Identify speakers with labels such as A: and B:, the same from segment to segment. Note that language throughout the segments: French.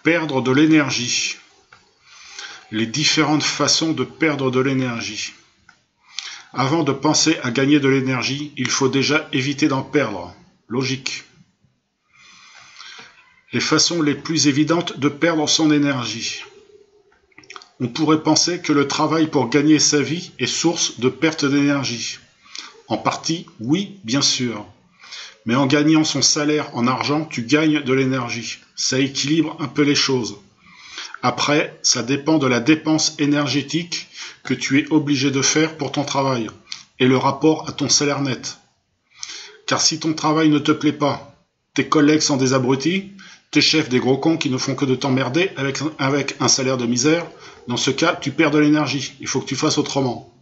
A: Perdre de l'énergie. Les différentes façons de perdre de l'énergie. Avant de penser à gagner de l'énergie, il faut déjà éviter d'en perdre. Logique. Les façons les plus évidentes de perdre son énergie. On pourrait penser que le travail pour gagner sa vie est source de perte d'énergie. En partie, oui, bien sûr. Mais en gagnant son salaire en argent, tu gagnes de l'énergie. Ça équilibre un peu les choses. Après, ça dépend de la dépense énergétique que tu es obligé de faire pour ton travail et le rapport à ton salaire net. Car si ton travail ne te plaît pas, tes collègues sont des abrutis, tes chefs des gros cons qui ne font que de t'emmerder avec un salaire de misère, dans ce cas, tu perds de l'énergie. Il faut que tu fasses autrement.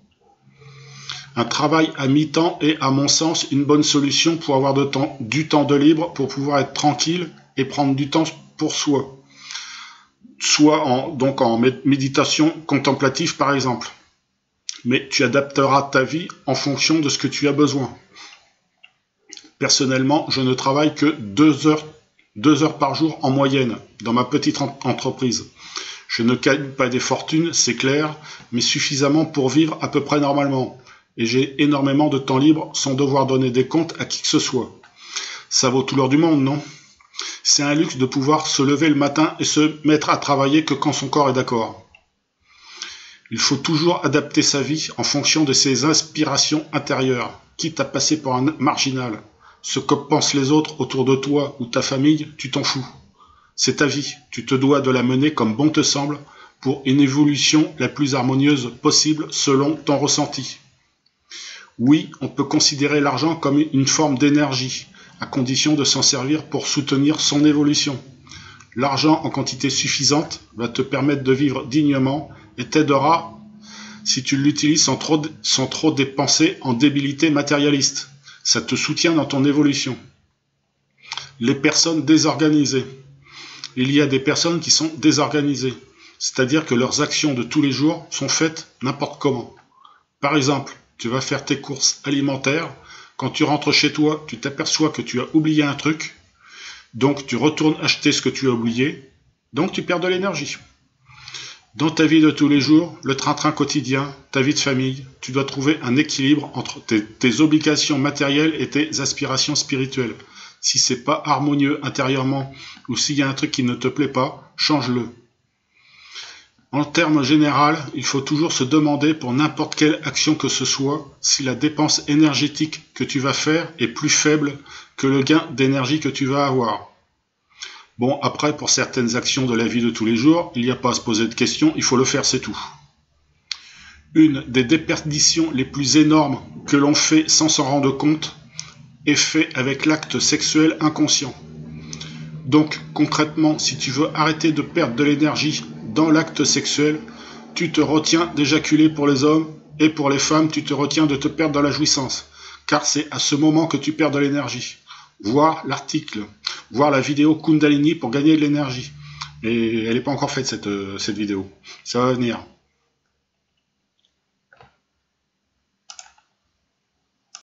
A: Un travail à mi-temps est, à mon sens, une bonne solution pour avoir du temps de libre, pour pouvoir être tranquille et prendre du temps pour soi. Soit en méditation contemplative, par exemple. Mais tu adapteras ta vie en fonction de ce que tu as besoin. Personnellement, je ne travaille que 2 heures par jour en moyenne dans ma petite entreprise. Je ne gagne pas des fortunes, c'est clair, mais suffisamment pour vivre à peu près normalement. Et j'ai énormément de temps libre sans devoir donner des comptes à qui que ce soit. Ça vaut tout l'or du monde, non? C'est un luxe de pouvoir se lever le matin et se mettre à travailler que quand son corps est d'accord. Il faut toujours adapter sa vie en fonction de ses inspirations intérieures, quitte à passer pour un marginal. Ce que pensent les autres autour de toi ou ta famille, tu t'en fous. C'est ta vie, tu te dois de la mener comme bon te semble pour une évolution la plus harmonieuse possible selon ton ressenti. Oui, on peut considérer l'argent comme une forme d'énergie, à condition de s'en servir pour soutenir son évolution. L'argent en quantité suffisante va te permettre de vivre dignement et t'aidera si tu l'utilises sans trop dépenser en débilité matérialiste. Ça te soutient dans ton évolution. Les personnes désorganisées. Il y a des personnes qui sont désorganisées, c'est-à-dire que leurs actions de tous les jours sont faites n'importe comment. Par exemple, tu vas faire tes courses alimentaires, quand tu rentres chez toi, tu t'aperçois que tu as oublié un truc, donc tu retournes acheter ce que tu as oublié, donc tu perds de l'énergie. Dans ta vie de tous les jours, le train-train quotidien, ta vie de famille, tu dois trouver un équilibre entre tes obligations matérielles et tes aspirations spirituelles. Si c'est pas harmonieux intérieurement ou s'il y a un truc qui ne te plaît pas, change-le. En termes généraux, il faut toujours se demander pour n'importe quelle action que ce soit si la dépense énergétique que tu vas faire est plus faible que le gain d'énergie que tu vas avoir. Bon, après, pour certaines actions de la vie de tous les jours, il n'y a pas à se poser de questions, il faut le faire, c'est tout. Une des déperditions les plus énormes que l'on fait sans s'en rendre compte est fait avec l'acte sexuel inconscient. Donc, concrètement, si tu veux arrêter de perdre de l'énergie dans l'acte sexuel, tu te retiens d'éjaculer pour les hommes et pour les femmes, tu te retiens de te perdre dans la jouissance, car c'est à ce moment que tu perds de l'énergie. Voir l'article, voir la vidéo Kundalini pour gagner de l'énergie. Et elle n'est pas encore faite cette vidéo. Ça va venir.